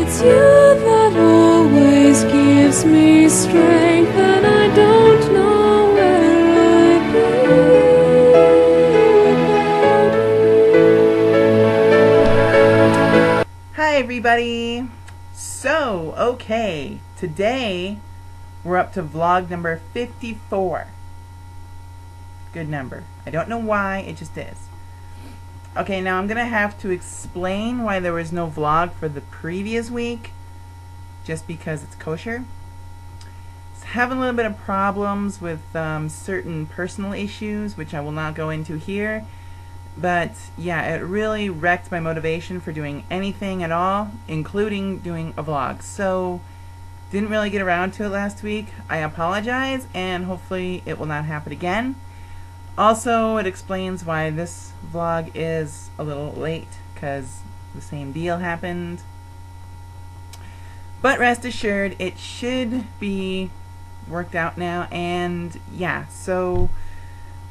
It's you that always gives me strength, and I don't know where I'd be without you. Hi everybody! So, okay, today we're up to vlog number 54. Good number. I don't know why, it just is. Okay, now I'm gonna have to explain why there was no vlog for the previous week, just because it's kosher. It's having a little bit of problems with certain personal issues, which I will not go into here. But yeah, it really wrecked my motivation for doing anything at all, including doing a vlog. So, didn't really get around to it last week. I apologize, and hopefully it will not happen again. Also, it explains why this vlog is a little late, because the same deal happened. But rest assured, it should be worked out now, and yeah, so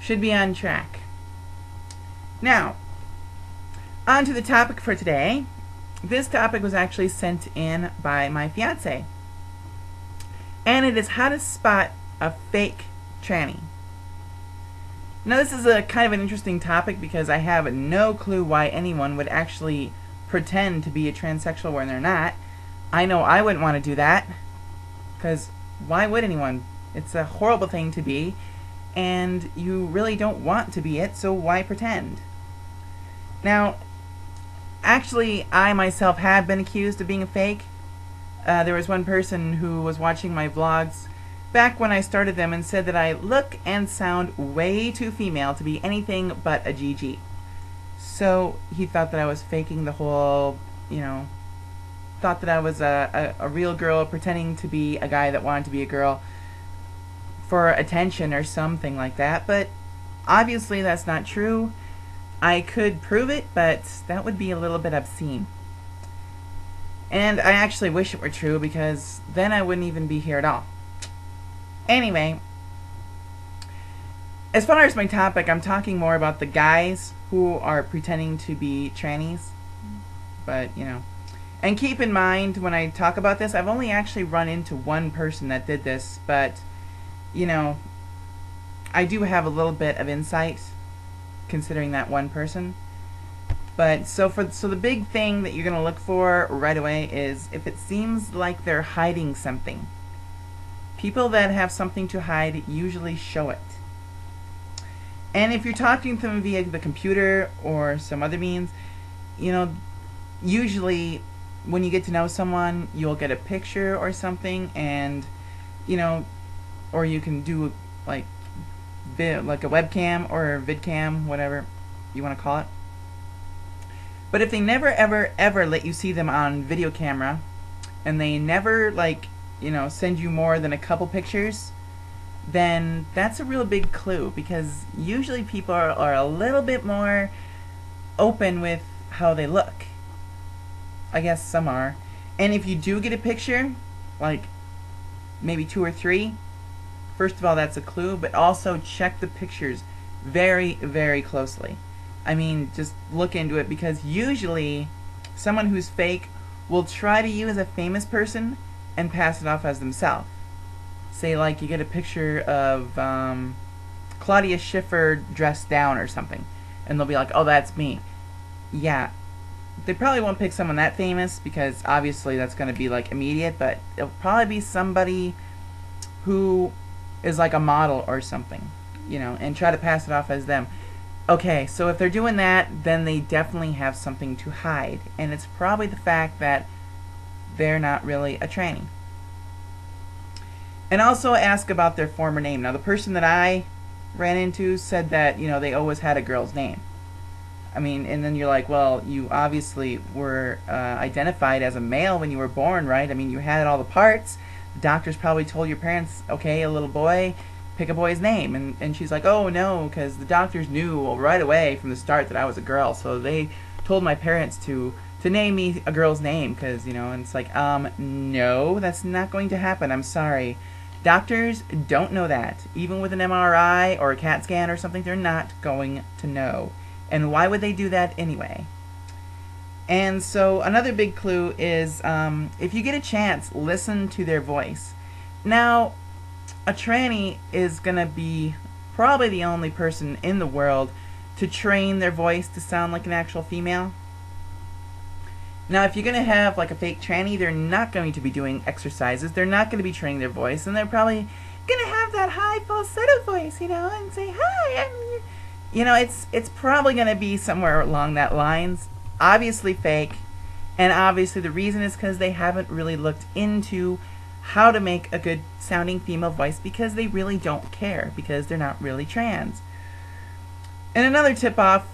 should be on track. Now, on to the topic for today. This topic was actually sent in by my fiance, and it is how to spot a fake tranny. Now, this is a kind of an interesting topic because I have no clue why anyone would actually pretend to be a transsexual when they're not. I know I wouldn't want to do that, because why would anyone? It's a horrible thing to be, and you really don't want to be it, so why pretend? Now, actually, I myself have been accused of being a fake. There was one person who was watching my vlogs back when I started them and said that I look and sound way too female to be anything but a GG. So he thought that I was faking the whole, thought that I was a real girl pretending to be a guy that wanted to be a girl for attention or something like that. But obviously that's not true. I could prove it, but that would be a little bit obscene. And I actually wish it were true, because then I wouldn't even be here at all. Anyway, as far as my topic, I'm talking more about the guys who are pretending to be trannies. But, and keep in mind when I talk about this, I've only actually run into one person that did this, but, I do have a little bit of insight considering that one person. But so the big thing that you're going to look for right away is if it seems like they're hiding something. People that have something to hide usually show it. And if you're talking to them via the computer or some other means, usually when you get to know someone, you'll get a picture or something, and or you can do like a webcam or vidcam, whatever you want to call it. But if they never ever let you see them on video camera, and they never send you more than a couple pictures, then that's a real big clue, because usually people are a little bit more open with how they look. I guess some are. And if you do get a picture, like maybe 2 or 3, first of all, that's a clue, but also check the pictures very, very closely. I mean, just look into it, because usually someone who's fake will try to use a famous person and pass it off as themselves. Say, like, you get a picture of Claudia Schiffer dressed down or something, and they'll be like, oh, that's me. Yeah, they probably won't pick someone that famous, because obviously that's going to be like immediate, but it'll probably be somebody who is like a model or something, and try to pass it off as them. Okay, so if they're doing that, then they definitely have something to hide, and it's probably the fact that they're not really a tranny. And also ask about their former name. Now, the person that I ran into said that, they always had a girl's name. I mean, and then you're like, well, you obviously were identified as a male when you were born, right? I mean, you had all the parts. The doctors probably told your parents, okay, a little boy, pick a boy's name. And she's like, oh, no, because the doctors knew right away from the start that I was a girl. So they told my parents to name me a girl's name, because, and it's like, no, that's not going to happen. I'm sorry. Doctors don't know that. Even with an MRI or a CAT scan or something, they're not going to know. And why would they do that anyway? And so another big clue is if you get a chance, listen to their voice. Now, a trannie is going to be probably the only person in the world to train their voice to sound like an actual female. Now, if you're going to have like a fake trannie, they're not going to be doing exercises. They're not going to be training their voice, and they're probably going to have that high falsetto voice, you know, and say, "Hi, I'm," you know, it's probably going to be somewhere along that lines. Obviously fake, and obviously the reason is because they haven't really looked into how to make a good sounding female voice, because they really don't care, because they're not really trans. And another tip-off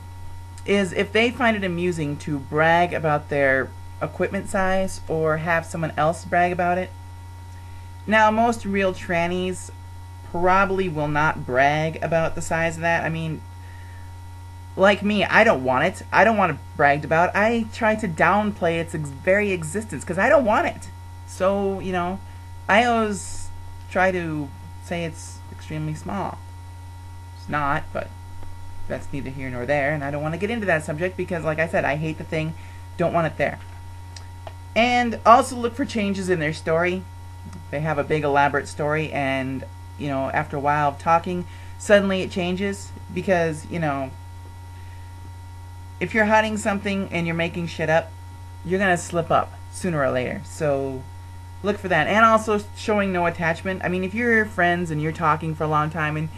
is if they find it amusing to brag about their equipment size or have someone else brag about it. Now, most real trannies probably will not brag about the size of that. I mean, like me, I don't want it. I don't want it bragged about. I try to downplay its very existence because I don't want it. So, you know, I always try to say it's extremely small. It's not, but that's neither here nor there, and I don't want to get into that subject because, like I said, I hate the thing, don't want it there. And also look for changes in their story. They have a big elaborate story, and, you know, after a while of talking, suddenly it changes because, you know, if you're hiding something and you're making shit up, you're going to slip up sooner or later. So look for that. And also showing no attachment. I mean, if you're friends and you're talking for a long time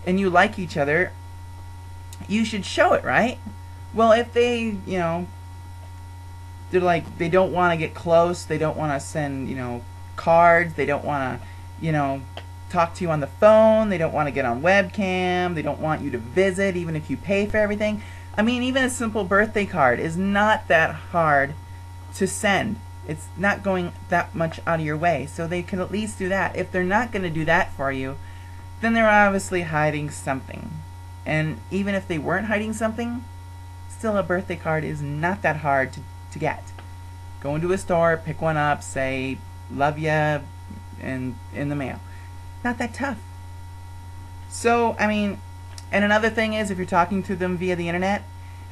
and you like each other, you should show it, right? Well, if they, you know, they're like, they don't want to get close, they don't want to send, you know, cards, they don't want to, you know, talk to you on the phone, they don't want to get on webcam, they don't want you to visit even if you pay for everything. I mean, even a simple birthday card is not that hard to send. It's not going that much out of your way, so they can at least do that. If they're not going to do that for you, then they're obviously hiding something. And even if they weren't hiding something, still a birthday card is not that hard to get. Go into a store, pick one up, say, "Love ya," and in the mail. Not that tough. So, I mean, and another thing is if you're talking to them via the internet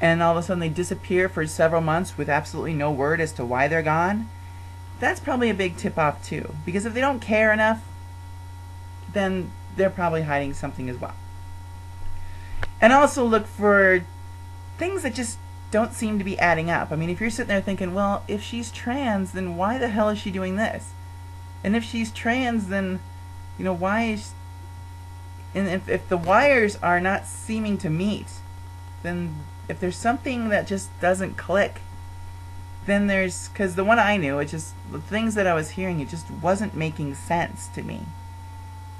and all of a sudden they disappear for several months with absolutely no word as to why they're gone, that's probably a big tip-off too. Because if they don't care enough, then they're probably hiding something as well. And also look for things that just don't seem to be adding up. I mean, if you're sitting there thinking, well, if she's trans, then why the hell is she doing this? And if she's trans, then, you know, why is... And if the wires are not seeming to meet, then if there's something that just doesn't click, then there's... Because the one I knew, it just... The things that I was hearing, it just wasn't making sense to me.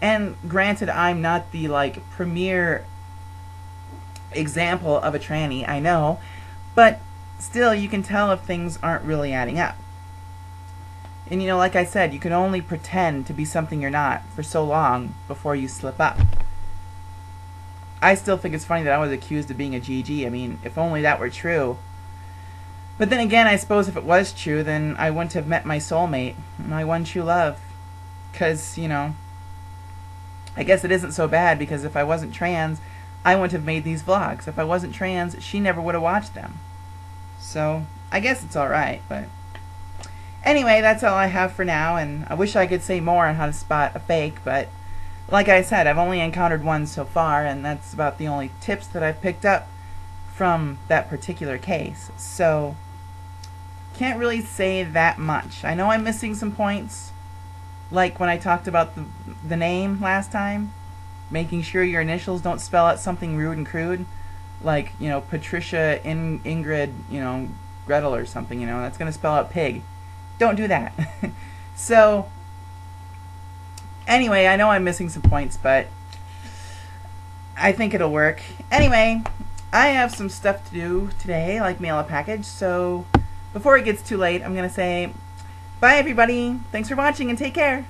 And granted, I'm not the, like, premier example of a trannie, I know, but still you can tell if things aren't really adding up. And you know, like I said, you can only pretend to be something you're not for so long before you slip up. I still think it's funny that I was accused of being a GG. I mean, if only that were true. But then again, I suppose if it was true, then I wouldn't have met my soulmate, my one true love. Because, you know, I guess it isn't so bad, because if I wasn't trans, I wouldn't have made these vlogs. If I wasn't trans, she never would have watched them. So, I guess it's alright, but... Anyway, that's all I have for now, and I wish I could say more on how to spot a fake, but... Like I said, I've only encountered one so far, and that's about the only tips that I've picked up from that particular case. So, can't really say that much. I know I'm missing some points, like when I talked about the name last time. Making sure your initials don't spell out something rude and crude, like, you know, Patricia, Ingrid, you know, Gretel or something, you know, that's going to spell out pig. Don't do that. So, anyway, I know I'm missing some points, but I think it'll work. Anyway, I have some stuff to do today, like mail a package, so before it gets too late, I'm going to say, bye everybody, thanks for watching and take care.